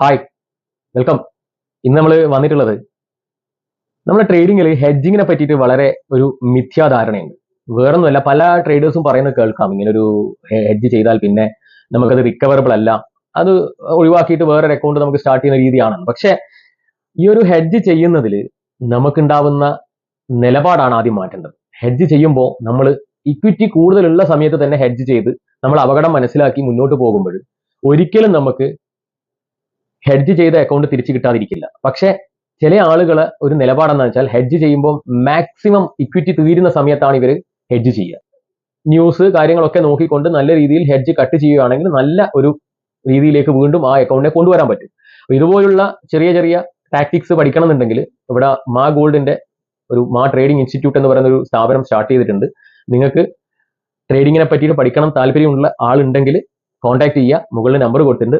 Hi, welcome. ഇന്ന് നമ്മൾ വന്നിട്ടുള്ളത് നമ്മുടെ ട്രേഡിങ്ങിൽ ഹെഡ്ജിങ്ങിനെ പറ്റിയിട്ട് വളരെ ഒരു മിഥ്യാധാരണയുണ്ട്. വേറൊന്നുമല്ല, പല ട്രേഡേഴ്സും പറയുന്നത് കേൾക്കാം, ഇങ്ങനെ ഒരു ഹെഡ്ജ് ചെയ്താൽ പിന്നെ നമുക്കത് റിക്കവറബിൾ അല്ല, അത് ഒഴിവാക്കിയിട്ട് വേറൊരു അക്കൗണ്ട് നമുക്ക് സ്റ്റാർട്ട് ചെയ്യുന്ന രീതിയാണെന്ന്. പക്ഷേ ഈ ഒരു ഹെഡ്ജ് ചെയ്യുന്നതിൽ നമുക്കുണ്ടാവുന്ന നിലപാടാണ് ആദ്യം മാറ്റേണ്ടത്. ഹെഡ്ജ് ചെയ്യുമ്പോൾ നമ്മൾ ഇക്വിറ്റി കൂടുതലുള്ള സമയത്ത് തന്നെ ഹെഡ്ജ് ചെയ്ത് നമ്മൾ അപകടം മനസ്സിലാക്കി മുന്നോട്ട് പോകുമ്പോൾ ഒരിക്കലും നമുക്ക് ഹെഡ്ജ് ചെയ്ത അക്കൗണ്ട് തിരിച്ചു കിട്ടാതിരിക്കില്ല. പക്ഷേ ചില ആളുകൾ ഒരു നിലപാടെന്ന് വെച്ചാൽ ഹെഡ്ജ് ചെയ്യുമ്പോൾ മാക്സിമം ഇക്വിറ്റി തീരുന്ന സമയത്താണ് ഇവർ ഹെഡ്ജ് ചെയ്യുക. ന്യൂസ് കാര്യങ്ങളൊക്കെ നോക്കിക്കൊണ്ട് നല്ല രീതിയിൽ ഹെഡ്ജ് കട്ട് ചെയ്യുകയാണെങ്കിൽ നല്ല ഒരു രീതിയിലേക്ക് വീണ്ടും ആ അക്കൗണ്ടിനെ കൊണ്ടുവരാൻ പറ്റും. ഇതുപോലുള്ള ചെറിയ ചെറിയ ടാക്ടിക്സ് പഠിക്കണം എന്നുണ്ടെങ്കിൽ ഇവിടെ മാ ഗോൾഡിന്റെ ഒരു മാ ട്രേഡിംഗ് ഇൻസ്റ്റിറ്റ്യൂട്ട് എന്ന് പറയുന്ന ഒരു സ്ഥാപനം സ്റ്റാർട്ട് ചെയ്തിട്ടുണ്ട്. നിങ്ങൾക്ക് ട്രേഡിങ്ങിനെ പറ്റിയിട്ട് പഠിക്കണം താല്പര്യമുള്ള ആളുണ്ടെങ്കിൽ കോൺടാക്ട് ചെയ്യുക. മുകളിൽ നമ്പർ കൊടുത്തിട്ടുണ്ട്.